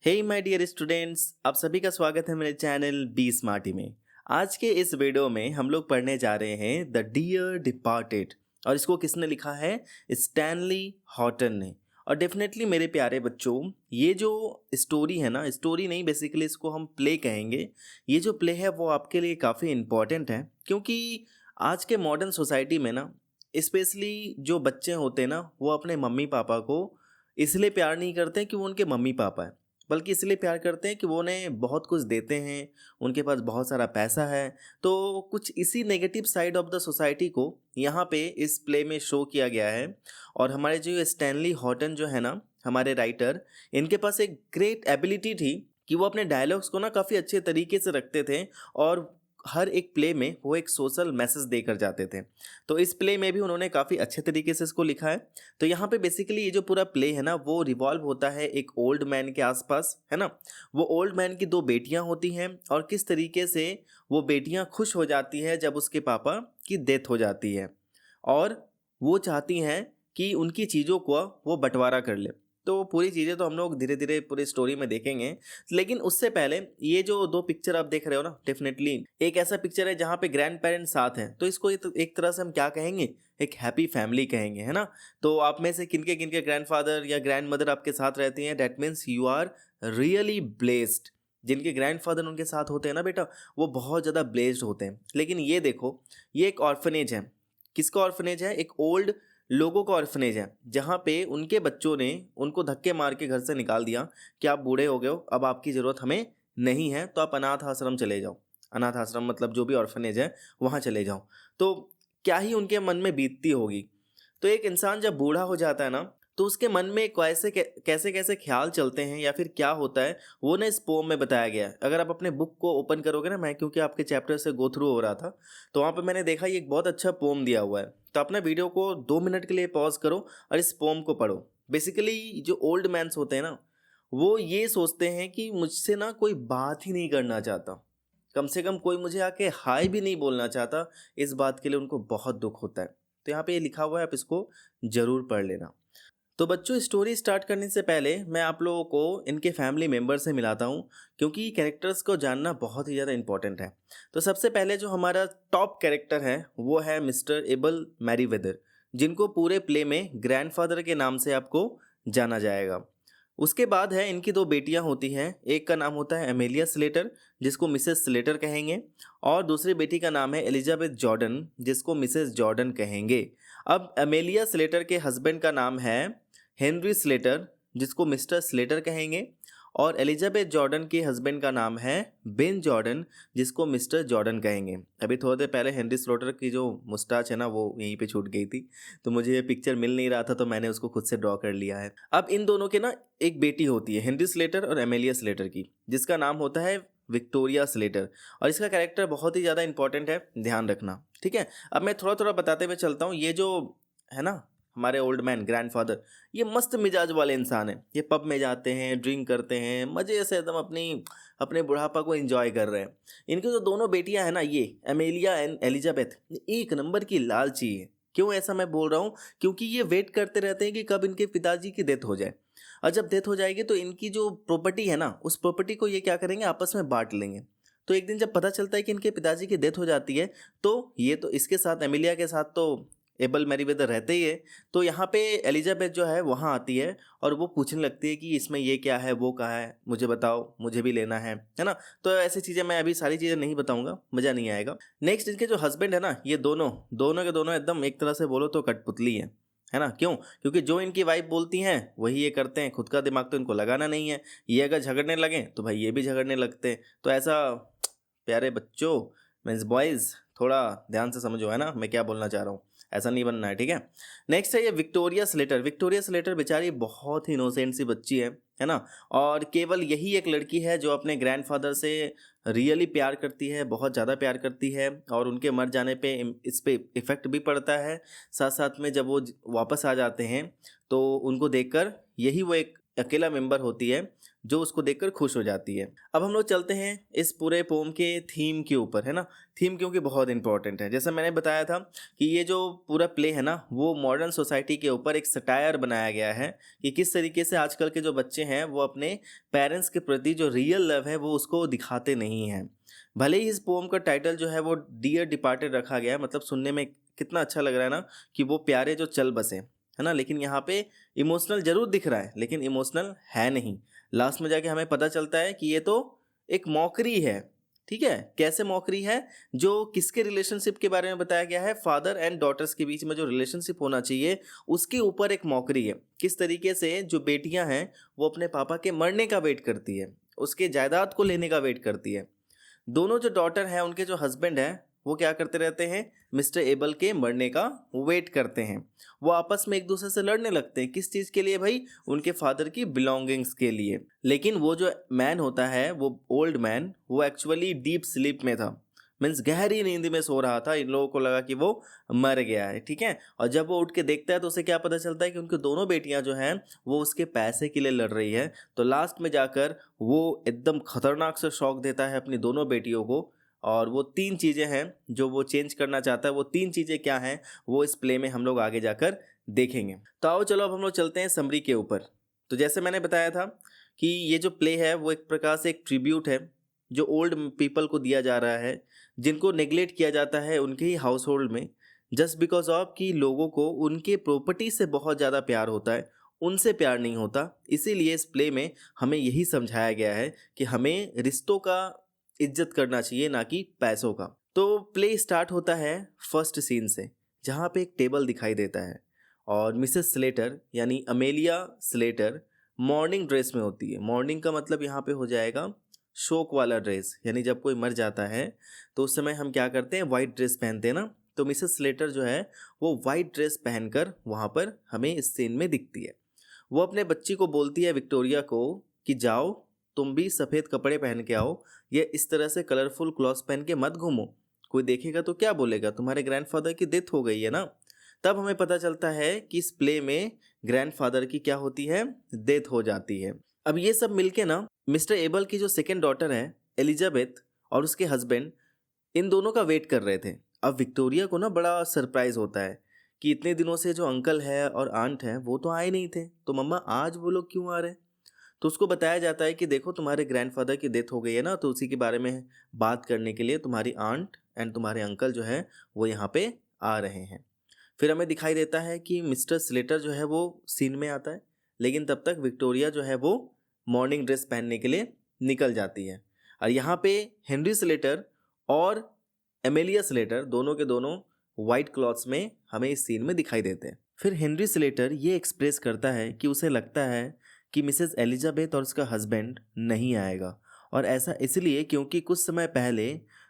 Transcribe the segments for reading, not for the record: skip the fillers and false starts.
Hey my dear students, आप सभी का स्वागत है मेरे चैनल बी स्मार्टी में। आज के इस वीडियो में हम लोग पढ़ने जा रहे हैं द डियर डिपार्टेड। और इसको किसने लिखा है? स्टैनली हॉटन ने। और डेफिनेटली मेरे प्यारे बच्चों, ये जो स्टोरी है ना, स्टोरी नहीं, बेसिकली इसको हम प्ले कहेंगे। ये जो प्ले है वो आपके लिए काफ़ी इम्पॉर्टेंट है, क्योंकि आज के मॉडर्न सोसाइटी में ना, स्पेशली जो बच्चे होते हैं ना, वो अपने मम्मी पापा को इसलिए प्यार नहीं करते कि वो उनके मम्मी पापा हैं, बल्कि इसलिए प्यार करते हैं कि वो उन्हें बहुत कुछ देते हैं, उनके पास बहुत सारा पैसा है। तो कुछ इसी negative side of the society को यहाँ पे इस प्ले में शो किया गया है। और हमारे जो स्टैनली हॉटन जो है ना, हमारे राइटर, इनके पास एक ग्रेट एबिलिटी थी कि वो अपने डायलॉग्स को ना काफ़ी अच्छे तरीके से रखते थे, और हर एक प्ले में वो एक सोशल मैसेज देकर जाते थे। तो इस प्ले में भी उन्होंने काफ़ी अच्छे तरीके से इसको लिखा है। तो यहाँ पे बेसिकली ये जो पूरा प्ले है ना, वो रिवॉल्व होता है एक ओल्ड मैन के आसपास, है ना। वो ओल्ड मैन की दो बेटियाँ होती हैं, और किस तरीके से वो बेटियाँ खुश हो जाती हैं जब उसके पापा की डेथ हो जाती है, और वो चाहती हैं कि उनकी चीज़ों को वो बंटवारा कर ले। तो पूरी चीज़ें तो हम लोग धीरे धीरे पूरी स्टोरी में देखेंगे, लेकिन उससे पहले ये जो दो पिक्चर आप देख रहे हो ना, डेफिनेटली एक ऐसा पिक्चर है जहाँ पे ग्रैंड पेरेंट्स साथ हैं, तो इसको एक तरह से हम क्या कहेंगे, एक हैप्पी फैमिली कहेंगे, है ना। तो आप में से किनके किनके ग्रैंडफादर या ग्रैंड मदर आपके साथ रहती हैं, that means you are really blessed. जिनके ग्रैंडफादर उनके साथ होते हैं ना बेटा, वो बहुत ज़्यादा ब्लेस्ड होते हैं। लेकिन ये देखो, ये एक ऑर्फनेज है। किसका ऑर्फनेज है? एक ओल्ड लोगों का ऑर्फनेज है, जहाँ पे उनके बच्चों ने उनको धक्के मार के घर से निकाल दिया कि आप बूढ़े हो गए हो, अब आपकी ज़रूरत हमें नहीं है, तो आप अनाथ आश्रम चले जाओ। अनाथ आश्रम मतलब जो भी ऑर्फनेज है वहाँ चले जाओ। तो क्या ही उनके मन में बीतती होगी। तो एक इंसान जब बूढ़ा हो जाता है ना, तो उसके मन में कैसे कैसे ख्याल चलते हैं या फिर क्या होता है, वो ना इस पोम में बताया गया है। अगर आप अपने बुक को ओपन करोगे ना, मैं क्योंकि आपके चैप्टर से गो थ्रू हो रहा था, तो वहाँ पे मैंने देखा ये एक बहुत अच्छा पोम दिया हुआ है। तो अपने वीडियो को 2 मिनट के लिए पॉज करो और इस पोम को पढ़ो। बेसिकली जो ओल्ड मैन्स होते हैं ना, वो ये सोचते हैं कि मुझसे ना कोई बात ही नहीं करना चाहता, कम से कम कोई मुझे आके हाय भी नहीं बोलना चाहता। इस बात के लिए उनको बहुत दुख होता है। तो यहाँ पे ये लिखा हुआ है, आप इसको ज़रूर पढ़ लेना। तो बच्चों, स्टोरी स्टार्ट करने से पहले मैं आप लोगों को इनके फैमिली मेम्बर से मिलाता हूँ, क्योंकि कैरेक्टर्स को जानना बहुत ही ज़्यादा इंपॉर्टेंट है। तो सबसे पहले जो हमारा टॉप कैरेक्टर है वो है मिस्टर एबल मैरीवेदर, जिनको पूरे प्ले में ग्रैंडफादर के नाम से आपको जाना जाएगा। उसके बाद है इनकी दो बेटियां होती हैं। एक का नाम होता है एमेलिया स्लेटर, जिसको मिसेस स्लेटर कहेंगे, और दूसरी बेटी का नाम है एलिजाबेथ जॉर्डन, जिसको मिसेस जॉर्डन कहेंगे। अब एमेलिया स्लेटर के हस्बैंड का नाम है हेनरी स्लेटर, जिसको मिस्टर स्लेटर कहेंगे, और एलिजाबेथ जॉर्डन के हस्बैंड का नाम है बेन जॉर्डन, जिसको मिस्टर जॉर्डन कहेंगे। अभी थोड़ी देर पहले हेनरी स्लेटर की जो मुस्टाच है ना, वो यहीं पे छूट गई थी, तो मुझे ये पिक्चर मिल नहीं रहा था, तो मैंने उसको खुद से ड्रॉ कर लिया है। अब इन दोनों के ना एक बेटी होती है, हेनरी स्लेटर और एमेलिया स्लेटर की, जिसका नाम होता है विक्टोरिया स्लेटर। और इसका कैरेक्टर बहुत ही ज़्यादा इंपॉर्टेंट है, ध्यान रखना, ठीक है। अब मैं थोड़ा थोड़ा बताते हुए चलता हूँ। ये जो है ना, हमारे ओल्ड मैन ग्रैंडफादर, ये मस्त मिजाज वाले इंसान हैं। ये पब में जाते हैं, ड्रिंक करते हैं, मज़े से एकदम अपने बुढ़ापा को एंजॉय कर रहे हैं। इनकी जो दोनों बेटियां हैं ना, ये एमेलिया एंड एलिजाबेथ, ये एक नंबर की लालची है। क्यों ऐसा मैं बोल रहा हूँ? क्योंकि ये वेट करते रहते हैं कि कब इनके पिताजी की डेथ हो जाए, और जब डेथ हो जाएगी तो इनकी जो प्रॉपर्टी है ना, उस प्रॉपर्टी को ये क्या करेंगे, आपस में बांट लेंगे। तो एक दिन जब पता चलता है कि इनके पिताजी की डेथ हो जाती है, तो ये तो इसके साथ, एमिलिया के साथ तो एबल मैरीवेदर रहते ही है। तो यहाँ पे एलिजाबेथ जो है वहाँ आती है, और वो पूछने लगती है कि इसमें ये क्या है, वो कहाँ है, मुझे बताओ, मुझे भी लेना है ना। तो ऐसी चीज़ें मैं अभी सारी चीज़ें नहीं बताऊंगा, मज़ा नहीं आएगा। नेक्स्ट, इनके जो हस्बैंड है ना, ये दोनों दोनों के दोनों एकदम एक तरह से बोलो तो कठपुतली है ना। क्यों? क्योंकि जो इनकी वाइफ बोलती हैं वही ये करते हैं, खुद का दिमाग तो इनको लगाना नहीं है। ये अगर झगड़ने लगें तो भाई ये भी झगड़ने लगते हैं। तो ऐसा, प्यारे बच्चों, मीन्स बॉयज़, थोड़ा ध्यान से समझो, है ना मैं क्या बोलना चाह रहा हूँ, ऐसा नहीं बनना है, ठीक है। नेक्स्ट है ये विक्टोरिया स्लेटर। विक्टोरिया स्लेटर बेचारी बहुत ही इनोसेंट सी बच्ची है ना। और केवल यही एक लड़की है जो अपने ग्रैंडफादर से रियली प्यार करती है, बहुत ज़्यादा प्यार करती है, और उनके मर जाने पे इस पे इफ़ेक्ट भी पड़ता है। साथ साथ में जब वो वापस आ जाते हैं तो उनको देखकर यही वो एक अकेला मेंबर होती है जो उसको देखकर खुश हो जाती है। अब हम लोग चलते हैं इस पूरे पोम के थीम के ऊपर, है ना। थीम क्योंकि बहुत इंपॉर्टेंट है। जैसा मैंने बताया था कि ये जो पूरा प्ले है ना, वो मॉडर्न सोसाइटी के ऊपर एक सटायर बनाया गया है कि किस तरीके से आजकल के जो बच्चे हैं वो अपने पेरेंट्स के प्रति जो रियल लव है वो उसको दिखाते नहीं हैं। भले ही इस पोम का टाइटल जो है वो डियर डिपार्टेड रखा गया है, मतलब सुनने में कितना अच्छा लग रहा है ना कि वो प्यारे जो चल बसे, है ना। लेकिन यहाँ पे इमोशनल जरूर दिख रहा है लेकिन इमोशनल है नहीं। लास्ट में जाके हमें पता चलता है कि ये तो एक मॉकरी है। ठीक है, कैसे मॉकरी है? जो किसके रिलेशनशिप के बारे में बताया गया है, फादर एंड डॉटर्स के बीच में जो रिलेशनशिप होना चाहिए उसके ऊपर एक मॉकरी है। किस तरीके से जो बेटियां हैं वो अपने पापा के मरने का वेट करती है, उसके जायदाद को लेने का वेट करती है। दोनों जो डॉटर हैं उनके जो हस्बैंड हैं वो क्या करते रहते हैं, मिस्टर एबल के मरने का वेट करते हैं। वो आपस में एक दूसरे से लड़ने लगते हैं। किस चीज़ के लिए भाई? उनके फादर की बिलोंगिंग्स के लिए। लेकिन वो जो मैन होता है, वो ओल्ड मैन, वो एक्चुअली डीप स्लीप में था, मीन्स गहरी नींद में सो रहा था। इन लोगों को लगा कि वो मर गया है। ठीक है, और जब वो उठ के देखता है तो उसे क्या पता चलता है कि उनकी दोनों बेटियां जो हैं वो उसके पैसे के लिए लड़ रही है। तो लास्ट में जाकर वो एकदम खतरनाक से शौक देता है अपनी दोनों बेटियों को। और वो 3 चीज़ें हैं जो वो चेंज करना चाहता है। वो 3 चीज़ें क्या हैं वो इस प्ले में हम लोग आगे जाकर देखेंगे। तो आओ चलो अब हम लोग चलते हैं समरी के ऊपर। तो जैसे मैंने बताया था कि ये जो प्ले है वो एक प्रकार से एक ट्रिब्यूट है जो ओल्ड पीपल को दिया जा रहा है, जिनको नेग्लेक्ट किया जाता है उनके ही हाउस होल्ड में, जस्ट बिकॉज ऑफ कि लोगों को उनके प्रॉपर्टी से बहुत ज़्यादा प्यार होता है, उनसे प्यार नहीं होता। इसीलिए इस प्ले में हमें यही समझाया गया है कि हमें रिश्तों का इज्जत करना चाहिए, ना कि पैसों का। तो प्ले स्टार्ट होता है फर्स्ट सीन से, जहाँ पे एक टेबल दिखाई देता है और मिसेस स्लेटर यानी अमेलिया स्लेटर मॉर्निंग ड्रेस में होती है। मॉर्निंग का मतलब यहाँ पे हो जाएगा शोक वाला ड्रेस, यानी जब कोई मर जाता है तो उस समय हम क्या करते हैं, वाइट ड्रेस पहनते हैं ना। तो मिसेस स्लेटर जो है वो वाइट ड्रेस पहनकर वहाँ पर हमें इस सीन में दिखती है। वो अपने बच्ची को बोलती है, विक्टोरिया को, कि जाओ तुम भी सफ़ेद कपड़े पहन के आओ, ये इस तरह से कलरफुल क्लॉथ्स पहन के मत घूमो, कोई देखेगा तो क्या बोलेगा, तुम्हारे ग्रैंडफादर की डेथ हो गई है ना। तब हमें पता चलता है कि इस प्ले में ग्रैंडफादर की क्या होती है, डेथ हो जाती है। अब ये सब मिलके ना मिस्टर एबल की जो सेकेंड डॉटर है एलिजाबेथ और उसके हस्बैंड, इन दोनों का वेट कर रहे थे। अब विक्टोरिया को ना बड़ा सरप्राइज होता है कि इतने दिनों से जो अंकल है और आंट है वो तो आए नहीं थे, तो मम्मा आज वो लोग क्यों आ रहे हैं? तो उसको बताया जाता है कि देखो तुम्हारे ग्रैंडफादर की डेथ हो गई है ना, तो उसी के बारे में बात करने के लिए तुम्हारी आंट एंड तुम्हारे अंकल जो है वो यहाँ पे आ रहे हैं। फिर हमें दिखाई देता है कि मिस्टर स्लेटर जो है वो सीन में आता है, लेकिन तब तक विक्टोरिया जो है वो मॉर्निंग ड्रेस पहनने के लिए निकल जाती है। और यहाँ पे हेनरी स्लेटर और एमेलिया स्लेटर दोनों के दोनों वाइट क्लॉथ्स में हमें इस सीन में दिखाई देते हैं। फिर हेनरी स्लेटर ये एक्सप्रेस करता है कि उसे लगता है कि मिसेस एलिजाबेथ और उसका हस्बैंड नहीं आएगा, और ऐसा इसलिए क्योंकि कुछ समय पहले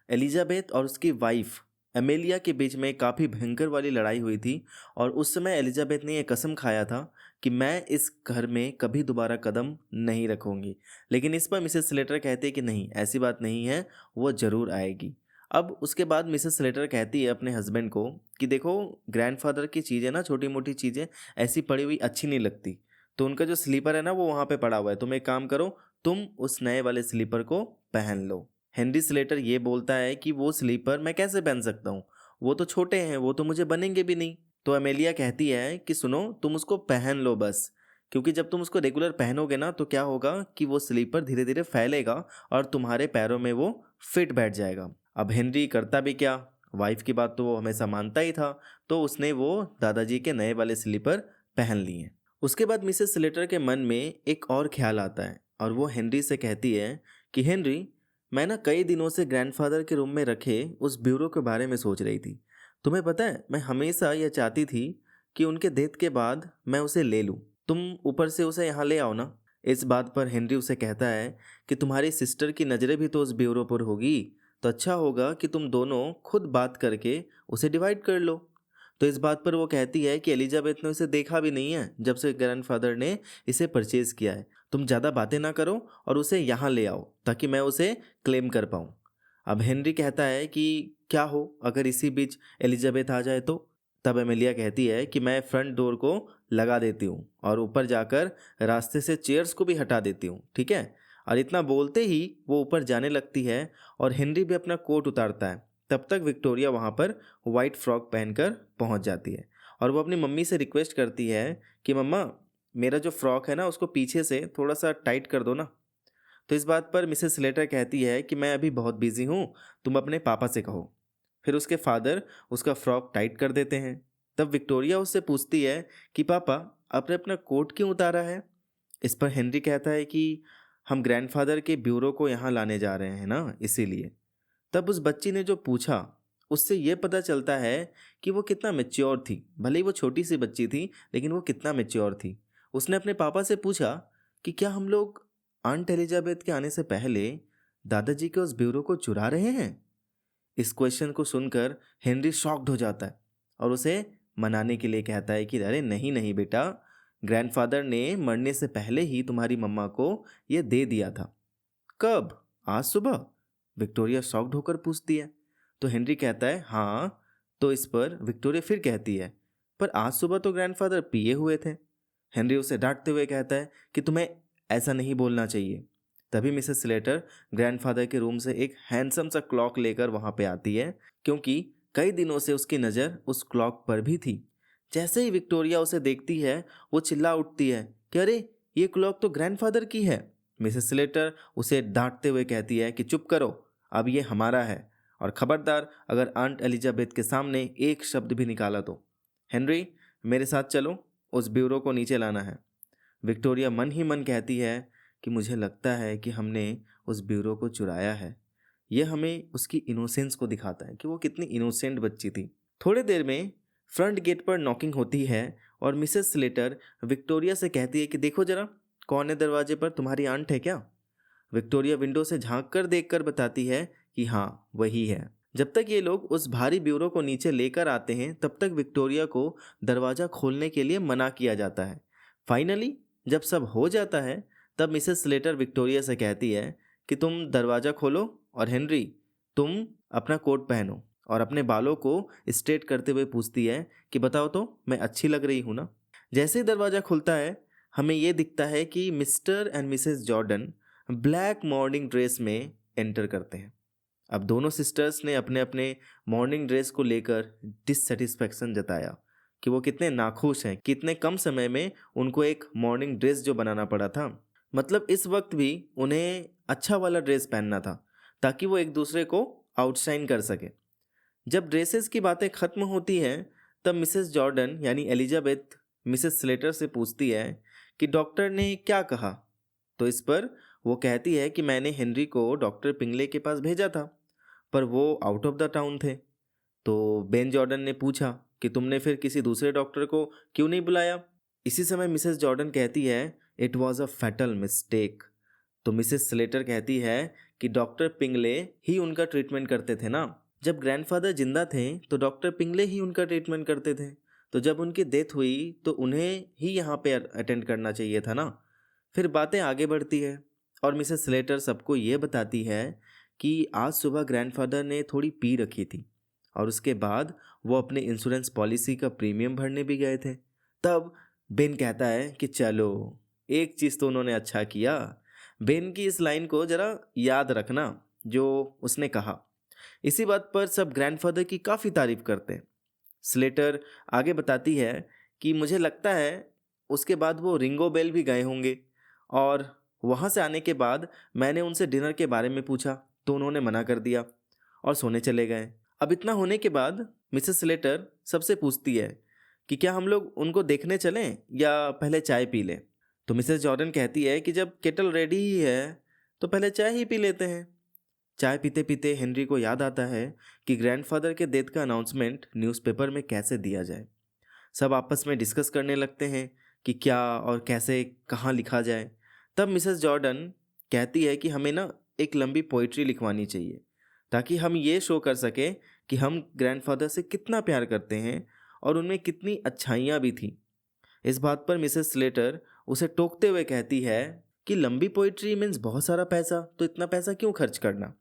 एलिजाबेथ और उसकी वाइफ एमेलिया के बीच में काफ़ी भयंकर वाली लड़ाई हुई थी। और उस समय एलिजाबेथ ने यह कसम खाया था कि मैं इस घर में कभी दोबारा कदम नहीं रखूंगी। लेकिन इस पर मिसेस स्लेटर कहती है कि नहीं, ऐसी बात नहीं है, वो ज़रूर आएगी। अब उसके बाद मिसेस स्लेटर कहती है अपने हस्बैंड को कि देखो ग्रैंडफादर की चीज़ें ना, छोटी मोटी चीज़ें ऐसी पड़ी हुई अच्छी नहीं लगती। तो उनका जो स्लीपर है ना वो वहाँ पे पड़ा हुआ है, तुम एक काम करो, तुम उस नए वाले स्लीपर को पहन लो। हेनरी स्लेटर ये बोलता है कि वो स्लीपर मैं कैसे पहन सकता हूँ, वो तो छोटे हैं, वो तो मुझे बनेंगे भी नहीं। तो अमेलिया कहती है कि सुनो, तुम उसको पहन लो बस, क्योंकि जब तुम उसको रेगुलर पहनोगे ना तो क्या होगा कि वो स्लीपर धीरे धीरे फैलेगा और तुम्हारे पैरों में वो फिट बैठ जाएगा। अब हेनरी करता भी क्या, वाइफ की बात तो वो हमेशा मानता ही था, तो उसने वो दादाजी के नए वाले स्लीपर पहन लिए। उसके बाद मिसेस स्लेटर के मन में एक और ख्याल आता है और वो हेनरी से कहती है कि हेनरी, मैं ना कई दिनों से ग्रैंडफादर के रूम में रखे उस ब्यूरो के बारे में सोच रही थी। तुम्हें पता है, मैं हमेशा यह चाहती थी कि उनके डेथ के बाद मैं उसे ले लूँ, तुम ऊपर से उसे यहाँ ले आओ ना। इस बात पर हेनरी उसे कहता है कि तुम्हारी सिस्टर की नज़रें भी तो उस ब्यूरो पर होगी, तो अच्छा होगा कि तुम दोनों खुद बात करके उसे डिवाइड कर लो। तो इस बात पर वो कहती है कि एलिजाबेथ ने उसे देखा भी नहीं है जब से ग्रैंडफादर ने इसे परचेज किया है, तुम ज़्यादा बातें ना करो और उसे यहाँ ले आओ ताकि मैं उसे क्लेम कर पाऊँ। अब हेनरी कहता है कि क्या हो अगर इसी बीच एलिजाबेथ आ जाए तो? तब एमेलिया कहती है कि मैं फ्रंट डोर को लगा देती हूँ और ऊपर जाकर रास्ते से चेयर्स को भी हटा देती हूँ, ठीक है। और इतना बोलते ही वो ऊपर जाने लगती है और हेनरी भी अपना कोट उतारता है। तब तक विक्टोरिया वहाँ पर वाइट फ्रॉक पहनकर पहुँच जाती है और वो अपनी मम्मी से रिक्वेस्ट करती है कि मम्मा, मेरा जो फ्रॉक है ना उसको पीछे से थोड़ा सा टाइट कर दो ना। तो इस बात पर मिसेस स्लेटर कहती है कि मैं अभी बहुत बिजी हूँ, तुम अपने पापा से कहो। फिर उसके फादर उसका फ्रॉक टाइट कर देते हैं। तब विक्टोरिया उससे पूछती है कि पापा, आपने अपना कोट क्यों उतारा है? इस पर हेनरी कहता है कि हम ग्रैंडफादर के ब्यूरो को यहाँ लाने जा रहे हैं ना, इसीलिए। तब उस बच्ची ने जो पूछा उससे ये पता चलता है कि वो कितना मेच्योर थी। भले ही वो छोटी सी बच्ची थी, लेकिन वो कितना मेच्योर थी। उसने अपने पापा से पूछा कि क्या हम लोग आंट एलिजाबेथ के आने से पहले दादाजी के उस ब्यूरो को चुरा रहे हैं? इस क्वेश्चन को सुनकर हेनरी शॉक्ड हो जाता है और उसे मनाने के लिए कहता है कि अरे नहीं नहीं बेटा, ग्रैंडफादर ने मरने से पहले ही तुम्हारी मम्मा को ये दे दिया था। कब? आज सुबह? विक्टोरिया शॉक्ड होकर पूछती है। तो हेनरी कहता है हाँ। तो इस पर विक्टोरिया फिर कहती है पर आज सुबह तो ग्रैंडफादर पिए हुए थे। हेनरी उसे डांटते हुए कहता है कि तुम्हें ऐसा नहीं बोलना चाहिए। तभी मिसेस स्लेटर ग्रैंडफादर के रूम से एक हैंडसम सा क्लॉक लेकर वहाँ पे आती है, क्योंकि कई दिनों से उसकी नज़र उस क्लॉक पर भी थी। जैसे ही विक्टोरिया उसे देखती है वो चिल्ला उठती है कि अरे, ये क्लॉक तो ग्रैंडफादर की है। मिसेस स्लेटर उसे डांटते हुए कहती है कि चुप करो, अब ये हमारा है, और खबरदार अगर आंट एलिजाबेथ के सामने एक शब्द भी निकाला तो। हेनरी, मेरे साथ चलो, उस ब्यूरो को नीचे लाना है। विक्टोरिया मन ही मन कहती है कि मुझे लगता है कि हमने उस ब्यूरो को चुराया है। यह हमें उसकी इनोसेंस को दिखाता है कि वो कितनी इनोसेंट बच्ची थी। थोड़ी देर में फ्रंट गेट पर नॉकिंग होती है और मिसेस स्लेटर विक्टोरिया से कहती है कि देखो जरा, कौन है दरवाजे पर? तुम्हारी आंट है क्या? विक्टोरिया विंडो से झांक कर देख कर बताती है कि हाँ, वही है। जब तक ये लोग उस भारी ब्यूरो को नीचे लेकर आते हैं तब तक विक्टोरिया को दरवाज़ा खोलने के लिए मना किया जाता है। फाइनली जब सब हो जाता है तब मिसेस स्लेटर विक्टोरिया से कहती है कि तुम दरवाज़ा खोलो और हेनरी, तुम अपना कोट पहनो, और अपने बालों को स्ट्रेट करते हुए पूछती है कि बताओ तो, मैं अच्छी लग रही हूँ ना? जैसे ही दरवाज़ा खुलता है हमें ये दिखता है कि mister and Mrs Jordan black morning dress में एंटर करते हैं। अब दोनों सिस्टर्स ने अपने अपने मॉर्निंग ड्रेस को लेकर डिससेटिस्फैक्शन जताया कि वो कितने नाखुश हैं कि इतने कम समय में उनको एक मॉर्निंग ड्रेस जो बनाना पड़ा था। मतलब इस वक्त भी उन्हें अच्छा वाला ड्रेस पहनना था ताकि वो एक दूसरे को आउटशाइन कर सके। जब ड्रेसेस की बातें ख़त्म होती हैं तब मिसेस जॉर्डन यानी एलिजाबेथ मिसेस स्लेटर से पूछती है कि डॉक्टर ने क्या कहा। तो इस पर वो कहती है कि मैंने हेनरी को डॉक्टर पिंगले के पास भेजा था, पर वो आउट ऑफ द टाउन थे। तो बेन जॉर्डन ने पूछा कि तुमने फिर किसी दूसरे डॉक्टर को क्यों नहीं बुलाया? इसी समय मिसेस जॉर्डन कहती है it was a fatal mistake. तो मिसेस स्लेटर कहती है कि डॉक्टर पिंगले ही उनका ट्रीटमेंट करते थे ना। जब ग्रैंडफादर जिंदा थे तो डॉक्टर पिंगले ही उनका ट्रीटमेंट करते थे, तो जब उनकी डेथ हुई तो उन्हें ही यहाँ पे अटेंड करना चाहिए था ना। फिर बातें आगे बढ़ती है और मिसेस स्लेटर सबको ये बताती है कि आज सुबह ग्रैंडफादर ने थोड़ी पी रखी थी और उसके बाद वो अपने इंश्योरेंस पॉलिसी का प्रीमियम भरने भी गए थे। तब बेन कहता है कि चलो, एक चीज़ तो उन्होंने अच्छा किया। बेन की इस लाइन को ज़रा याद रखना जो उसने कहा। इसी बात पर सब ग्रैंडफादर की काफ़ी तारीफ करते हैं। स्लेटर आगे बताती है कि मुझे लगता है उसके बाद वो रिंगो बेल भी गए होंगे, और वहाँ से आने के बाद मैंने उनसे डिनर के बारे में पूछा तो उन्होंने मना कर दिया और सोने चले गए। अब इतना होने के बाद मिसेस स्लेटर सबसे पूछती है कि क्या हम लोग उनको देखने चलें या पहले चाय पी लें? तो मिसेस जॉर्डन कहती है कि जब केटल रेडी ही है तो पहले चाय ही पी लेते हैं। चाय पीते पीते हेनरी को याद आता है कि ग्रैंडफादर के डेथ का अनाउंसमेंट न्यूज़पेपर में कैसे दिया जाए। सब आपस में डिस्कस करने लगते हैं कि क्या और कैसे कहाँ लिखा जाए। तब मिसेस जॉर्डन कहती है कि हमें ना एक लंबी पोइट्री लिखवानी चाहिए ताकि हम ये शो कर सकें कि हम ग्रैंडफादर से कितना प्यार करते हैं और उनमें कितनी अच्छाइयाँ भी थी। इस बात पर मिसेस स्लेटर उसे टोकते हुए कहती है कि लंबी पोइट्री मीन्स बहुत सारा पैसा, तो इतना पैसा क्यों खर्च करना?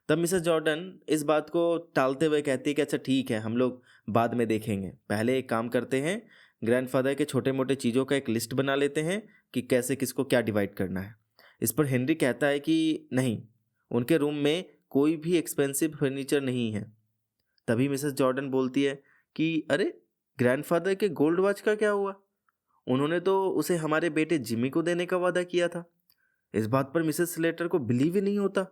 तब मिसेस जॉर्डन इस बात को टालते हुए कहती है कि अच्छा ठीक है, हम लोग बाद में देखेंगे, पहले एक काम करते हैं, ग्रैंडफादर के छोटे मोटे चीज़ों का एक लिस्ट बना लेते हैं कि कैसे किसको क्या डिवाइड करना है। इस पर हेनरी कहता है कि नहीं, उनके रूम में कोई भी एक्सपेंसिव फर्नीचर नहीं है। तभी मिसेस जॉर्डन बोलती है कि अरे, ग्रैंडफादर के गोल्ड वॉच का क्या हुआ? उन्होंने तो उसे हमारे बेटे जिमी को देने का वादा किया था। इस बात पर मिसेस स्लेटर को बिलीव ही नहीं होता।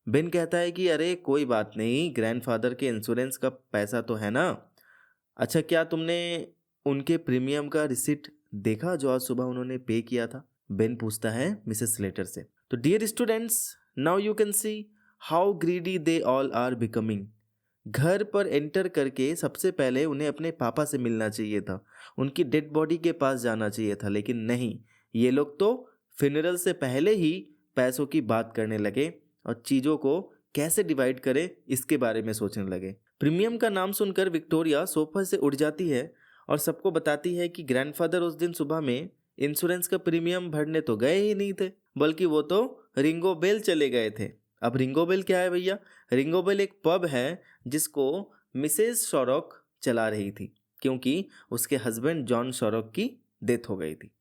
बेन कहता है कि अरे कोई बात नहीं, ग्रैंडफादर के इंश्योरेंस का पैसा तो है ना। अच्छा, क्या तुमने उनके प्रीमियम का रिसिप्ट देखा जो आज सुबह उन्होंने पे किया था? बेन पूछता है मिसेस स्लेटर से। तो dear students, now you can see how greedy they all are becoming. घर पर एंटर करके सबसे पहले उन्हें अपने पापा से मिलना चाहिए था, उनकी डेड बॉडी के पास जाना चाहिए था, लेकिन नहीं, ये लोग तो फ्यूनरल से पहले ही पैसों की बात करने लगे और चीज़ों को कैसे डिवाइड करें इसके बारे में सोचने लगे। प्रीमियम का नाम सुनकर विक्टोरिया सोफा से उठ जाती है और सबको बताती है कि ग्रैंडफादर उस दिन सुबह में इंश्योरेंस का प्रीमियम भरने तो गए ही नहीं थे, बल्कि वो तो रिंगो बेल चले गए थे। अब रिंगो बेल क्या है भैया? रिंगो बेल एक पब है जिसको मिसेस शॉरोक चला रही थी, क्योंकि उसके हस्बैंड जॉन शॉरोक की डेथ हो गई थी।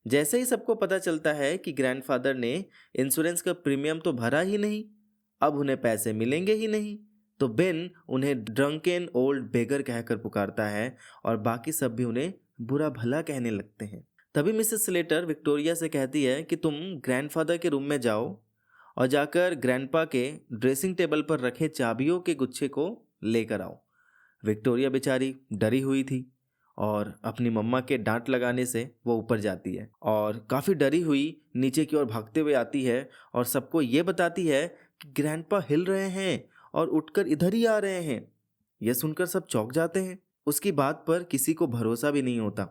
जैसे ही सबको पता चलता है कि ग्रैंडफादर ने इंश्योरेंस का प्रीमियम तो भरा ही नहीं, अब उन्हें पैसे मिलेंगे ही नहीं, तो बेन उन्हें ड्रंकन ओल्ड बेगर कहकर पुकारता है और बाकी सब भी उन्हें बुरा भला कहने लगते हैं। तभी मिसेस स्लेटर विक्टोरिया से कहती है कि तुम ग्रैंडफादर के रूम में जाओ और जाकर ग्रैंडपा के ड्रेसिंग टेबल पर रखे चाबियों के गुच्छे को लेकर आओ। विक्टोरिया बेचारी डरी हुई थी और अपनी मम्मा के डांट लगाने से वो ऊपर जाती है और काफ़ी डरी हुई नीचे की ओर भागते हुए आती है और सबको ये बताती है कि ग्रैंडपा हिल रहे हैं और उठकर इधर ही आ रहे हैं। यह सुनकर सब चौंक जाते हैं, उसकी बात पर किसी को भरोसा भी नहीं होता।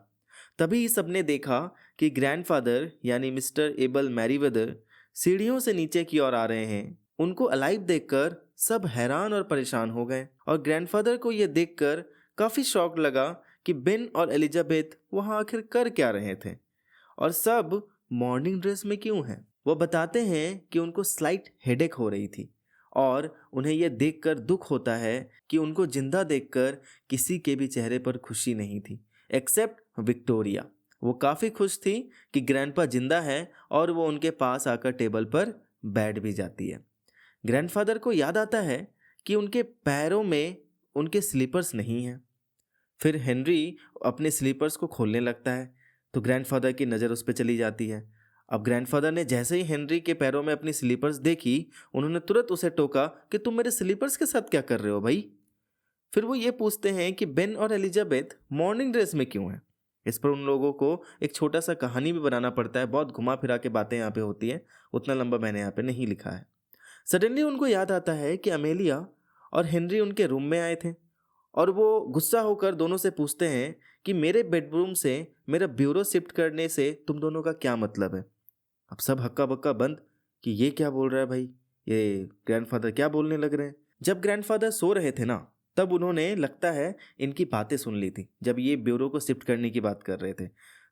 तभी सबने देखा कि ग्रैंडफादर यानी मिस्टर एबल मैरीवेदर सीढ़ियों से नीचे की ओर आ रहे हैं। उनको अलाइव देखकर सब हैरान और परेशान हो गए और ग्रैंडफादर को यह देखकर काफ़ी शौक लगा कि बेन और एलिजाबेथ वहाँ आखिर कर क्या रहे थे और सब मॉर्निंग ड्रेस में क्यों हैं। वो बताते हैं कि उनको स्लाइट हेडेक हो रही थी और उन्हें यह देखकर दुख होता है कि उनको जिंदा देखकर किसी के भी चेहरे पर खुशी नहीं थी एक्सेप्ट विक्टोरिया। वो काफ़ी खुश थी कि ग्रैंडपा जिंदा है और वो उनके पास आकर टेबल पर बैठ भी जाती है। ग्रैंडफादर को याद आता है कि उनके पैरों में उनके स्लीपर्स नहीं हैं। फिर हेनरी अपने स्लीपर्स को खोलने लगता है तो ग्रैंडफादर की नज़र उस पर चली जाती है। अब ग्रैंडफादर ने जैसे ही हेनरी के पैरों में अपनी स्लीपर्स देखी, उन्होंने तुरंत उसे टोका कि तुम मेरे स्लीपर्स के साथ क्या कर रहे हो भाई। फिर वो ये पूछते हैं कि बेन और एलिजाबेथ मॉर्निंग ड्रेस में क्यों हैं। इस पर उन लोगों को एक छोटा सा कहानी भी बनाना पड़ता है, बहुत घुमा फिरा के बातें यहाँ पे होती हैं, उतना लंबा मैंने यहाँ पे नहीं लिखा है। सडनली उनको याद आता है कि अमेलिया और हेनरी उनके रूम में आए थे और वो गुस्सा होकर दोनों से पूछते हैं कि मेरे बेडरूम से मेरा ब्यूरो शिफ्ट करने से तुम दोनों का क्या मतलब है। अब सब हक्का बक्का बंद कि ये क्या बोल रहा है भाई, ये ग्रैंडफादर क्या बोलने लग रहे हैं। जब ग्रैंडफादर सो रहे थे ना, तब उन्होंने लगता है इनकी बातें सुन ली थी जब ये ब्यूरो को शिफ्ट करने की बात कर रहे थे।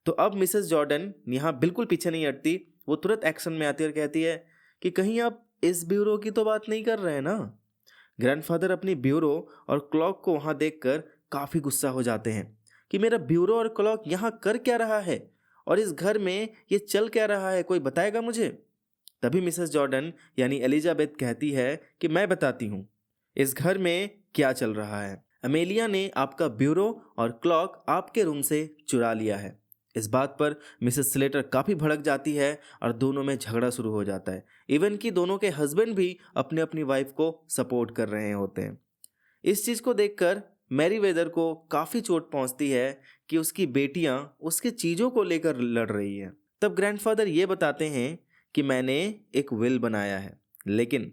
तो अब मिसेस जॉर्डन यहाँ बिल्कुल पीछे नहीं हटती, वो तुरंत एक्शन में आती और कहती है कि कहीं आप इस ब्यूरो की तो बात नहीं कर रहे हैं ना। ग्रैंडफादर अपनी ब्यूरो और क्लॉक को वहाँ देखकर काफ़ी गुस्सा हो जाते हैं कि मेरा ब्यूरो और क्लॉक यहाँ कर क्या रहा है और इस घर में ये चल क्या रहा है, कोई बताएगा मुझे। तभी मिसेस जॉर्डन यानी एलिजाबेथ कहती है कि मैं बताती हूँ इस घर में क्या चल रहा है। अमेलिया ने आपका ब्यूरो और क्लॉक आपके रूम से चुरा लिया है। इस बात पर मिसेस स्लेटर काफ़ी भड़क जाती है और दोनों में झगड़ा शुरू हो जाता है। इवन कि दोनों के हस्बैंड भी अपने अपनी वाइफ को सपोर्ट कर रहे होते हैं। इस चीज़ को देखकर मैरीवेदर को काफ़ी चोट पहुंचती है कि उसकी बेटियां उसके चीज़ों को लेकर लड़ रही हैं। तब ग्रैंडफादर ये बताते हैं कि मैंने एक विल बनाया है, लेकिन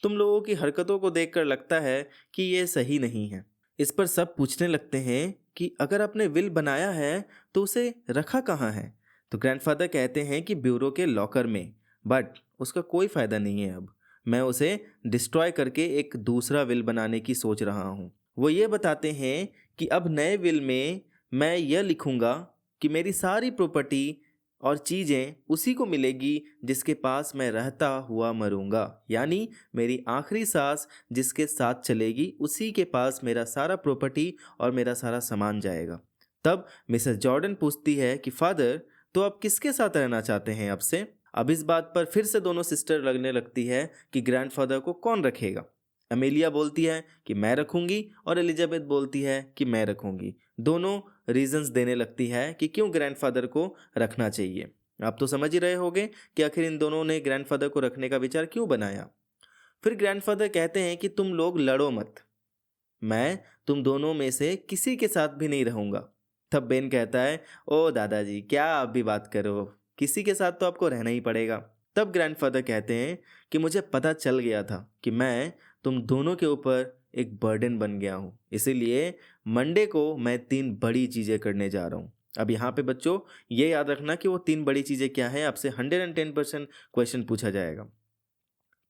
तुम लोगों की हरकतों को देखकर लगता है कि ये सही नहीं है। इस पर सब पूछने लगते हैं कि अगर आपने विल बनाया है तो उसे रखा कहाँ है। तो ग्रैंडफादर कहते हैं कि ब्यूरो के लॉकर में, बट उसका कोई फ़ायदा नहीं है। अब मैं उसे डिस्ट्रॉय करके एक दूसरा विल बनाने की सोच रहा हूँ। वो ये बताते हैं कि अब नए विल में मैं यह लिखूँगा कि मेरी सारी प्रॉपर्टी और चीज़ें उसी को मिलेगी जिसके पास मैं रहता हुआ मरूंगा, यानी मेरी आखिरी सांस जिसके साथ चलेगी उसी के पास मेरा सारा प्रॉपर्टी और मेरा सारा सामान जाएगा। तब मिसेस जॉर्डन पूछती है कि फादर, तो आप किसके साथ रहना चाहते हैं अब से? अब इस बात पर फिर से दोनों सिस्टर लगने लगती है कि ग्रैंडफादर को कौन रखेगा। अमेलिया बोलती है कि मैं रखूंगी और एलिजाबेथ बोलती है कि मैं रखूंगी। दोनों रीजंस देने लगती है कि क्यों ग्रैंडफादर को रखना चाहिए। आप तो समझ ही रहे होंगे कि आखिर इन दोनों ने ग्रैंडफादर को रखने का विचार क्यों बनाया। फिर ग्रैंडफादर कहते हैं कि तुम लोग लड़ो मत, मैं तुम दोनों में से किसी के साथ भी नहीं रहूंगा। तब बेन कहता है, ओ दादाजी क्या आप भी बात करो, किसी के साथ तो आपको रहना ही पड़ेगा। तब ग्रैंडफादर कहते हैं कि मुझे पता चल गया था कि मैं तुम दोनों के ऊपर एक बर्डन बन गया हूँ, इसीलिए मंडे को मैं 3 बड़ी चीज़ें करने जा रहा हूँ। अब यहाँ पे बच्चों ये याद रखना कि वो 3 बड़ी चीज़ें क्या है, आपसे 110% क्वेश्चन पूछा जाएगा।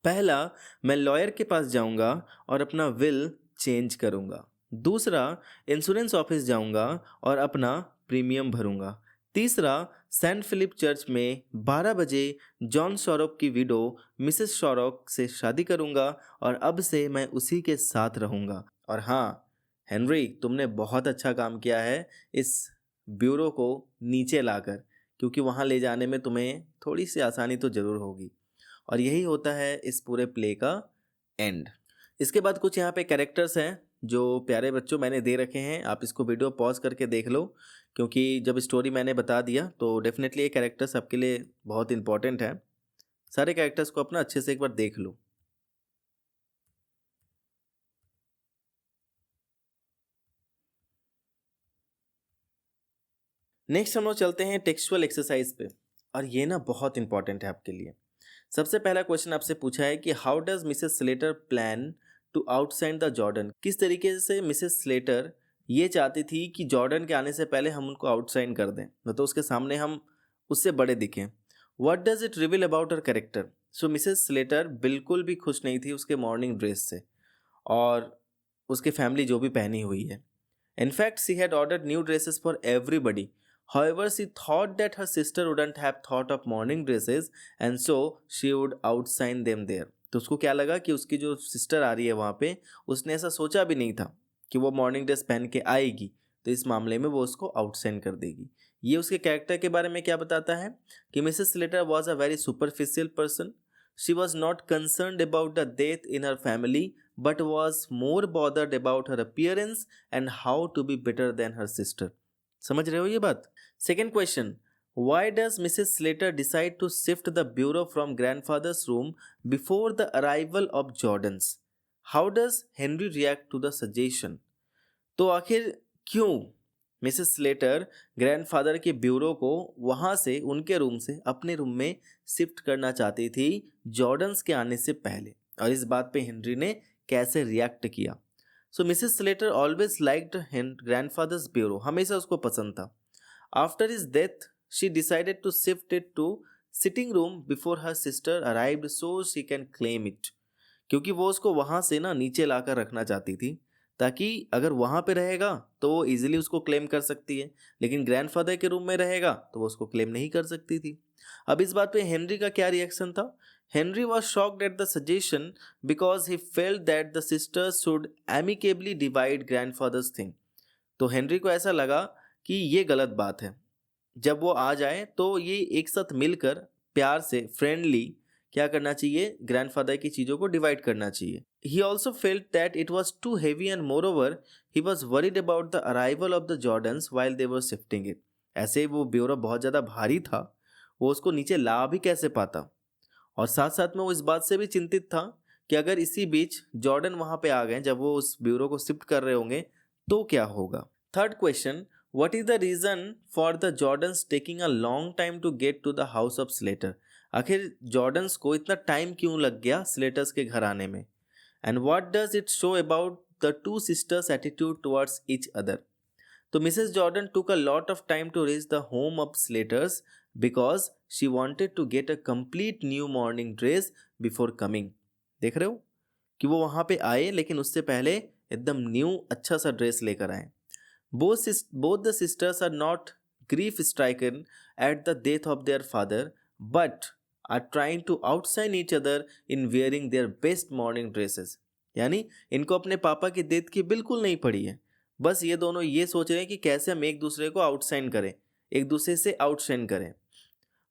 पहला, मैं लॉयर के पास जाऊंगा और अपना विल चेंज करूंगा। दूसरा, इंश्योरेंस ऑफिस जाऊंगा और अपना प्रीमियम भरूंगा। तीसरा, सेंट फिलिप चर्च में 12 बजे जॉन शॉरोक की विडो मिसेस शॉरोक से शादी करूंगा और अब से मैं उसी के साथ रहूंगा। और हाँ हेनरी, तुमने बहुत अच्छा काम किया है इस ब्यूरो को नीचे लाकर, क्योंकि वहाँ ले जाने में तुम्हें थोड़ी सी आसानी तो ज़रूर होगी। और यही होता है इस पूरे प्ले का एंड। इसके बाद कुछ यहाँ पे कैरेक्टर्स हैं जो प्यारे बच्चों मैंने दे रखे हैं, आप इसको वीडियो पॉज करके देख लो, क्योंकि जब स्टोरी मैंने बता दिया तो डेफिनेटली ये कैरेक्टर्स आपके लिए बहुत इंपॉर्टेंट है। सारे कैरेक्टर्स को अपना अच्छे से एक बार देख लो। नेक्स्ट हम लोग चलते हैं टेक्सचुअल एक्सरसाइज पे, और ये ना बहुत इंपॉर्टेंट है आपके लिए। सबसे पहला क्वेश्चन आपसे पूछा है कि how does Mrs Slater plan to outside the Jordan. किस तरीके से मिसेस स्लेटर ये चाहती थी कि जॉर्डन के आने से पहले हम उनको आउटसाइड कर दें, मतलब उसके सामने हम उससे बड़े दिखें। What does it reveal about her character. So Mrs Slater बिल्कुल भी खुश नहीं थी उसके मॉर्निंग ड्रेस से और उसके फैमिली जो भी पहनी हुई है। In fact she had ordered new dresses for everybody. However, she thought that her sister wouldn't have thought of morning dresses and so she would outshine them there. तो उसको क्या लगा कि उसकी जो सिस्टर आ रही है वहाँ पे, उसने ऐसा सोचा भी नहीं था कि वो मॉर्निंग ड्रेस पहन के आएगी, तो इस मामले में वो उसको आउटशाइन कर देगी। ये उसके कैरेक्टर के बारे में क्या बताता है कि Mrs Slater was a very superficial person. She was not concerned about the death in her family but was more bothered about her appearance and how to be better than her sister. समझ रहे हो ये बात। Second question, why does Mrs. Slater decide to shift the bureau from grandfather's room before the arrival of Jordans? How does Henry react to the suggestion? तो आखिर क्यों Mrs Slater grandfather के bureau को वहाँ से, उनके रूम से अपने रूम में शिफ्ट करना चाहती थी जॉर्डन्स के आने से पहले, और इस बात पे हेनरी ने कैसे रिएक्ट किया। So Mrs Slater always liked grandfather's bureau, हमेशा उसको पसंद था। After his death she decided to shift it to sitting room before her sister arrived so she can claim it, क्योंकि वो उसको वहाँ से ना नीचे लाकर रखना चाहती थी ताकि अगर वहाँ पे रहेगा तो वो इजीली उसको क्लेम कर सकती है, लेकिन ग्रैंडफादर के रूम में रहेगा तो वो उसको क्लेम नहीं कर सकती थी। अब इस बात पे हेनरी का क्या रिएक्शन था। Henry was shocked at the suggestion because he felt that the sisters should amicably divide grandfathers thing. तो हेनरी को ऐसा लगा कि ये गलत बात है, जब वो आ जाए तो ये एक साथ मिलकर प्यार से फ्रेंडली क्या करना चाहिए, ग्रैंडफादर की चीज़ों को डिवाइड करना चाहिए। He also felt that it was too heavy and moreover he was worried about the arrival of the Jordans while they were shifting it. ऐसे वो ब्यूरो बहुत ज़्यादा भारी था, वो उसको नीचे ला भी कैसे पाता, और साथ साथ में वो इस बात से भी चिंतित था कि अगर इसी बीच जॉर्डन वहाँ पे आ गए, जब वो उस ब्यूरो को शिफ्ट कर रहे होंगे तो क्या होगा। Third question, what is the reason for the Jordans taking a long time to get to the house of Slater? आखिर जॉर्डन्स को इतना टाइम क्यों लग गया स्लेटर्स के घर आने में? And what does it show about the two sisters' attitude towards each other? तो Mrs Jordan took a lot of time to reach the home of Slaters because she wanted to get a complete new morning dress before coming. देख रहे हो कि वो वहाँ पे आए लेकिन उससे पहले एकदम न्यू अच्छा सा ड्रेस लेकर आए। Both the sisters are not grief stricken at the death of their father, but are trying to outshine each other in wearing their best mourning dresses. यानी इनको अपने पापा की डेथ की बिल्कुल नहीं पड़ी है, बस ये दोनों ये सोच रहे हैं कि कैसे हम एक दूसरे को आउटशाइन करें, एक दूसरे से आउटशाइन करें.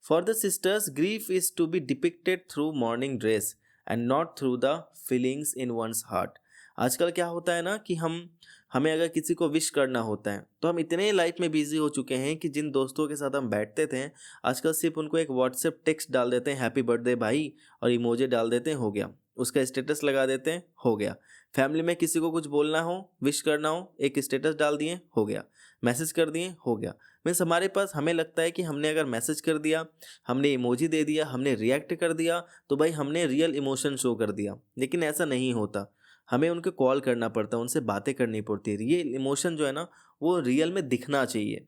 For the sisters, grief is to be depicted through mourning dress and not through the feelings in one's heart. आजकल क्या होता है ना कि हमें अगर किसी को विश करना होता है तो हम इतने लाइफ में बिजी हो चुके हैं कि जिन दोस्तों के साथ हम बैठते थे आजकल सिर्फ उनको एक व्हाट्सएप टेक्स्ट डाल देते हैं हैप्पी बर्थडे भाई और इमोजी डाल देते हैं, हो गया. उसका स्टेटस लगा देते हैं, हो गया. फैमिली में किसी को कुछ बोलना हो, विश करना हो, एक स्टेटस डाल दिए, हो गया. मैसेज कर दिए, हो गया. मीन्स हमारे पास हमें लगता है कि हमने अगर मैसेज कर दिया, हमने इमोजी दे दिया, हमने रिएक्ट कर दिया तो भाई हमने रियल इमोशन शो कर दिया. लेकिन ऐसा नहीं होता. हमें उनको कॉल करना पड़ता है, उनसे बातें करनी पड़ती है. रियल इमोशन जो है ना वो रियल में दिखना चाहिए,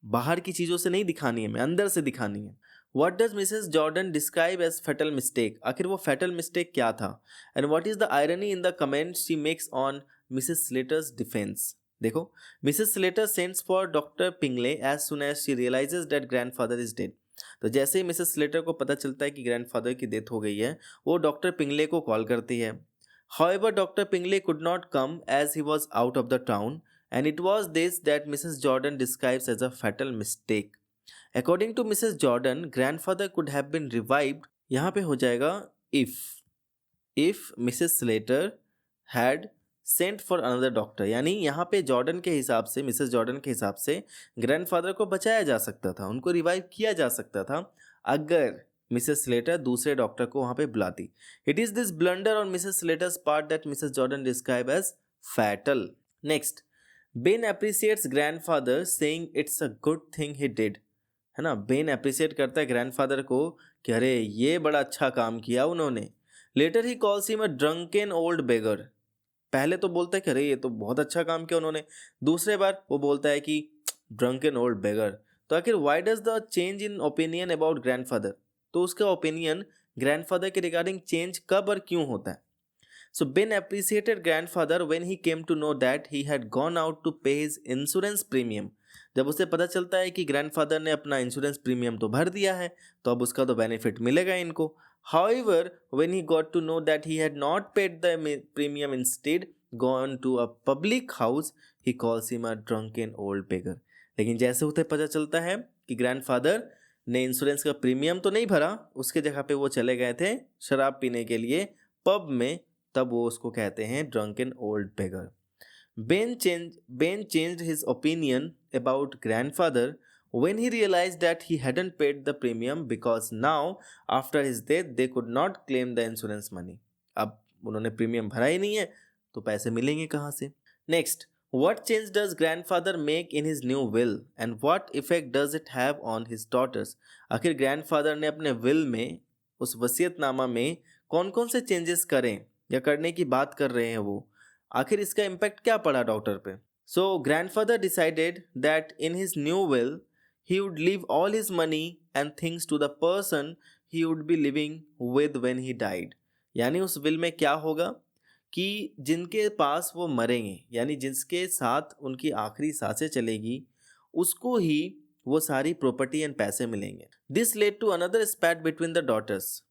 बाहर की चीज़ों से नहीं दिखानी है, हमें अंदर से दिखानी है. What does Mrs. Jordan describe as fatal mistake? आखिर वो fatal mistake क्या था? And what is the irony in the comments she makes on Mrs. Slater's defense? देखो, Mrs. Slater sends for Dr. Pingley as soon as she realizes that grandfather is dead. तो जैसे ही Mrs Slater को पता चलता है कि grandfather की death हो गई है, वो डॉक्टर पिंगले को कॉल करती है. However, Dr. Pingley could not come as he was out of the town, and it was this that Mrs. Jordan describes as a fatal mistake. According to Mrs. Jordan, grandfather could have been revived. यहाँ पे हो जाएगा if Mrs. Slater had sent for another doctor. यानी यहाँ पे Jordan के हिसाब से, मिसेस जॉर्डन के हिसाब से ग्रैंडफादर को बचाया जा सकता था, उनको रिवाइव किया जा सकता था अगर मिसेस स्लेटर दूसरे डॉक्टर को वहाँ पे बुलाती. It is this blunder on Mrs Slater's part that Mrs Jordan describe as fatal. Next, Ben appreciates grandfather saying it's a good thing he did. है ना, बेन अप्रिशिएट करता है ग्रैंडफादर को कि अरे ये बड़ा अच्छा काम किया उन्होंने. Later he calls him a drunken old beggar. पहले तो बोलता है कि अरे ये तो बहुत अच्छा काम किया उन्होंने, दूसरे बार वो बोलता है कि ड्रंकन ओल्ड बेगर. तो आखिर why does the change in opinion about grandfather? तो उसका ओपिनियन ग्रैंडफादर के रिगार्डिंग चेंज कब और क्यों होता है? So Ben appreciated grandfather when he came to know that he had gone out to pay his insurance premium. जब उसे पता चलता है कि ग्रैंडफादर ने अपना इंश्योरेंस प्रीमियम तो भर दिया है तो अब उसका तो बेनिफिट मिलेगा इनको. However, when he got to know that he had not paid the premium, instead gone to a public house, he calls him a drunken old beggar. लेकिन जैसे उसे पता चलता है कि ग्रैंडफादर ने इंश्योरेंस का प्रीमियम तो नहीं भरा, उसके जगह पे वो चले गए थे शराब पीने के लिए पब में, तब वो उसको कहते हैं drunken old beggar. Ben changed his opinion about grandfather when he realized that he hadn't paid the premium, because now after his death they could not claim the insurance money. अब उन्होंने premium भरा ही नहीं है तो पैसे मिलेंगे कहाँ से? Next, what change does grandfather make in his new will and what effect does it have on his daughters? आखिर ग्रैंडफादर ने अपने विल में, उस वसीयतनामा में कौन कौन से चेंजेस करें या करने की बात कर रहे हैं वो, आखिर इसका इम्पैक्ट क्या पड़ा डॉक्टर पे? So grandfather decided that in his new will he would leave all his money and things to the person he would be living with when he died. यानी उस विल में क्या होगा कि जिनके पास वो मरेंगे, यानी जिसके साथ उनकी आखिरी सांसें चलेगी, उसको ही वो सारी प्रॉपर्टी एंड पैसे मिलेंगे. This led to another spat between the daughters.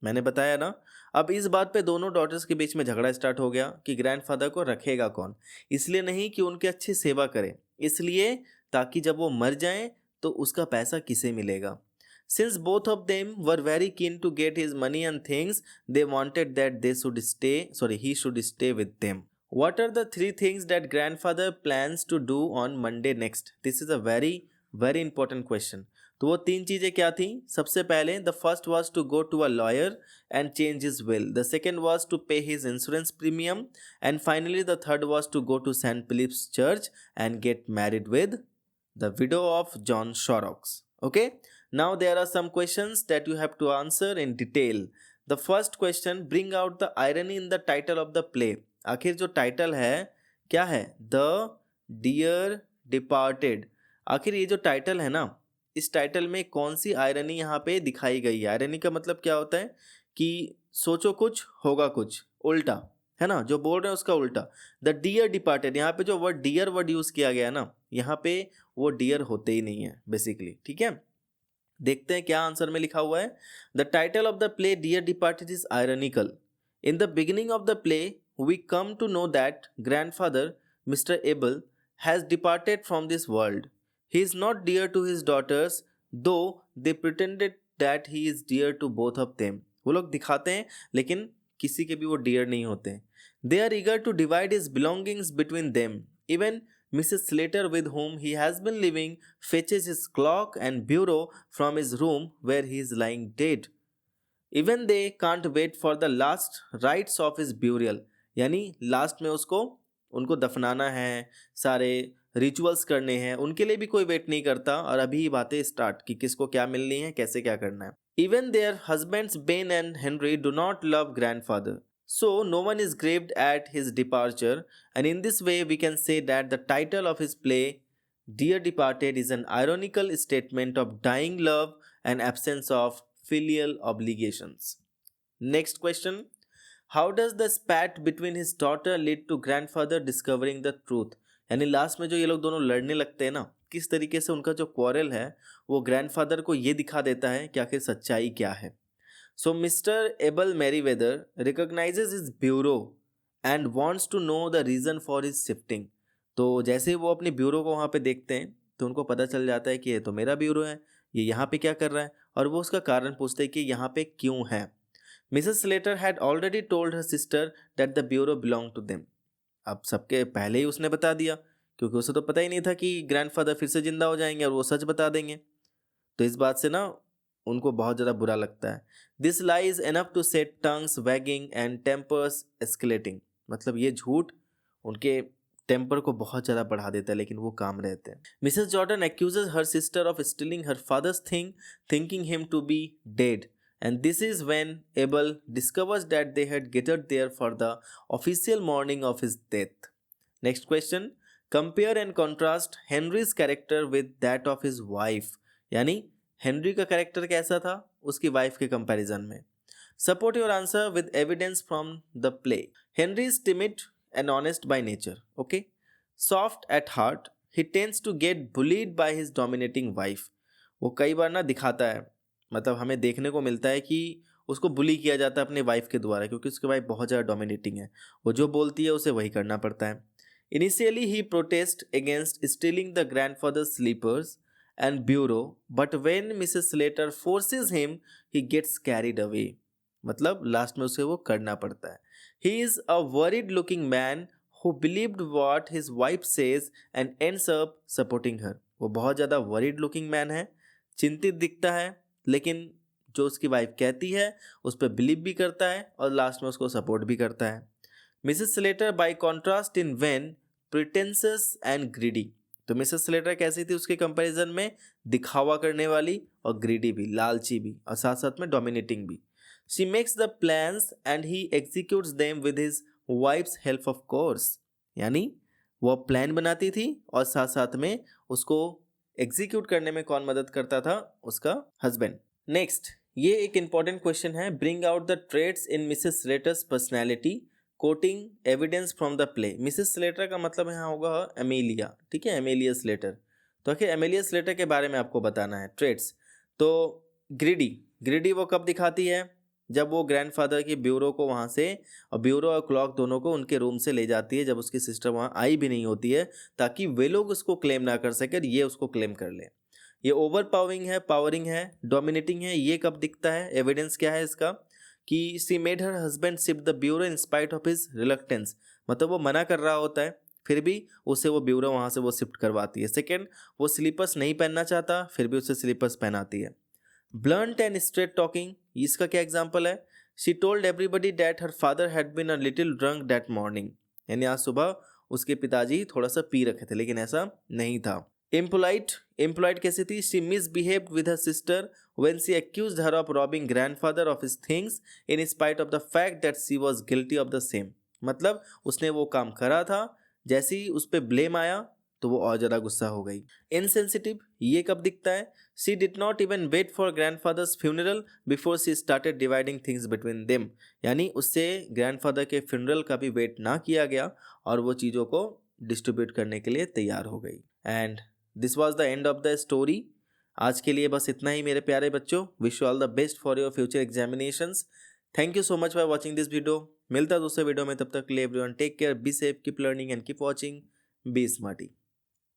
मैंने बताया ना, अब इस बात पे दोनों डॉटर्स के बीच में झगड़ा स्टार्ट हो गया कि ग्रैंडफादर को रखेगा कौन. इसलिए नहीं कि उनकी अच्छी सेवा करे, इसलिए ताकि जब वो मर जाएं तो उसका पैसा किसे मिलेगा. Since both of them were very keen to get his money and things, they wanted that he should stay with them. What are the 3 things that grandfather plans to do on Monday next? This is a very, very important question. तो वो 3 चीज़ें क्या थी? सबसे पहले the first was to go to a lawyer and change his will. The second was to pay his insurance premium. And finally the third was to go to St. Philip's Church and get married with the widow of John Shorrocks. Okay? Now there are some questions that you have to answer in detail. The first question, bring out the irony in the title of the play. आखिर जो title है क्या है? The Dear Departed. आखिर ये जो title है ना, इस टाइटल में कौन सी आयरनी यहाँ पे दिखाई गई है? आयरनी का मतलब क्या होता है कि सोचो कुछ होगा कुछ, उल्टा, है ना, जो बोल रहे हैं उसका उल्टा. द डियर डिपार्टेड, यहाँ पे जो वर्ड डियर वर्ड यूज़ किया गया है ना, यहाँ पे वो डियर होते ही नहीं है बेसिकली, ठीक है। देखते हैं क्या आंसर में लिखा हुआ है। The title of the play dear departed is ironical. In the beginning of the play we come to know that grandfather Mr Abel has departed from this world. He is not dear to his daughters though they pretended that he is dear to both of them. वो लोग दिखाते हैं लेकिन किसी के भी वो dear नहीं होते। They are eager to divide his belongings between them. Even Mrs. Slater, with whom he has been living, fetches his clock and bureau from his room where he is lying dead. Even they can't wait for the last rites of his burial. यानी last में उनको दफनाना है, सारे rituals करने हैं, उनके लिए भी कोई वेट नहीं करता और अभी ही बातें स्टार्ट कि किसको क्या मिलनी है, कैसे क्या करना है। Even their husbands Ben and Henry do not love grandfather. So no one is grieved at his departure, and in this way we can say that the title of his play, Dear Departed, is an ironical statement of dying love and absence of filial obligations. Next question. How does the spat between his daughter lead to grandfather discovering the truth? यानी last में जो ये लोग दोनों लड़ने लगते हैं ना, किस तरीके से उनका जो क्वारल है वो ग्रैंडफादर को ये दिखा देता है कि आखिर सच्चाई क्या है। So Mr. Abel Merriweather recognizes his bureau and wants to know the reason for his shifting. तो जैसे ही वो अपने ब्यूरो को वहाँ पे देखते हैं तो उनको पता चल जाता है कि ये तो मेरा ब्यूरो है, ये यहाँ पे क्या कर रहा है, और वो उसका कारण पूछते हैं कि यहाँ पे क्यों है। Mrs. Slater had already told her sister that the bureau belonged to them. अब सबके पहले ही उसने बता दिया क्योंकि उसे तो पता ही नहीं था कि ग्रैंडफादर फिर से जिंदा हो जाएंगे और वो सच बता देंगे। तो इस बात से ना उनको बहुत ज़्यादा बुरा लगता है। This lie is enough to set tongues wagging and tempers escalating. मतलब ये झूठ उनके टेम्पर को बहुत ज़्यादा बढ़ा देता है, लेकिन वो काम रहते हैं। Mrs Jordan accuses her sister of stealing her father's thing, thinking him to be dead, and this is when Abel discovers that they had gathered there for the official mourning of his death. Next question. Compare and contrast Henry's character with that of his wife. यानी Henry का character कैसा था उसकी wife के comparison में। Support your answer with evidence from the play. Henry is timid and honest by nature, okay, soft at heart, he tends to get bullied by his dominating wife. वो कई बार ना दिखाता है, मतलब हमें देखने को मिलता है कि उसको बुली किया जाता है अपने वाइफ के द्वारा, क्योंकि उसकी वाइफ बहुत ज़्यादा डोमिनेटिंग है, वो जो बोलती है उसे वही करना पड़ता है। Initially he protest against stealing the grandfather slippers and bureau, but when Mrs. Slater forces him, he gets carried away. मतलब लास्ट में उसे वो करना पड़ता है। He is a worried looking man who believed what his wife says and ends up supporting her. वो बहुत ज़्यादा worried looking man है, चिंतित दिखता है, लेकिन जो उसकी वाइफ कहती है उस पर बिलीव भी करता है और लास्ट में उसको सपोर्ट भी करता है। Mrs. Slater by contrast in vain, pretentious and greedy. तो मिसेस स्लेटर कैसी थी उसके कंपैरिजन में? दिखावा करने वाली और ग्रीडी भी, लालची भी, और साथ साथ में डोमिनेटिंग भी। She makes the plans and he executes them with his wives help of course. यानी वो प्लान बनाती थी और साथ साथ में उसको एग्जीक्यूट करने में कौन मदद करता था? उसका हस्बैंड। नेक्स्ट, ये एक इंपॉर्टेंट क्वेश्चन है। Bring out the traits in Mrs Slater's personality coating evidence from the play. Mrs Slater का मतलब यहाँ होगा एमेलिया, ठीक है, एमेलिया स्लेटर। तो आखिर एमेलिया स्लेटर के बारे में आपको बताना है ट्रेट्स। तो ग्रीडी वो कब दिखाती है? जब वो ग्रैंडफादर की ब्यूरो को वहाँ से, और ब्यूरो और क्लॉक दोनों को उनके रूम से ले जाती है जब उसकी सिस्टर वहाँ आई भी नहीं होती है, ताकि वे लोग उसको क्लेम ना कर सके और ये उसको क्लेम कर ले। ये ओवर पावरिंग है, डोमिनेटिंग है। ये कब दिखता है? एविडेंस क्या है इसका? कि सी made her husband shift the bureau in spite of his reluctance. मतलब वो मना कर रहा होता है फिर भी उसे वो ब्यूरो वहाँ से वो शिफ्ट करवाती है। सेकेंड, वो स्लीपर्स नहीं पहनना चाहता फिर भी उसे स्लीपर्स पहनाती है। ब्लंट एंड स्ट्रेट टॉकिंग, इसका क्या एग्जाम्पल है? She told everybody that her father had been a little drunk that morning. यानी आज सुबह उसके पिताजी थोड़ा सा पी रखे थे, लेकिन ऐसा नहीं था। इम्पोलाइट कैसी थी? She misbehaved with her sister when she accused her of robbing grandfather of his things in spite of the fact that she was guilty of the same. मतलब उसने वो काम करा था, जैसे ही उस पर ब्लेम आया तो वो और ज़्यादा गुस्सा हो गई। इनसेंसिटिव, ये कब दिखता है? She did not even wait for grandfather's funeral before she started dividing things between them. यानी उससे ग्रैंडफादर के फ्यूनरल का भी वेट ना किया गया और वो चीज़ों को डिस्ट्रीब्यूट करने के लिए तैयार हो गई। And this was the end of the story. आज के लिए बस इतना ही मेरे प्यारे बच्चों। Wish you all the best for your future examinations. Thank you so much for watching this video. मिलता है दूसरे वीडियो में, तब तक के लिए everyone take care, be safe, keep learning and keep watching be smarty.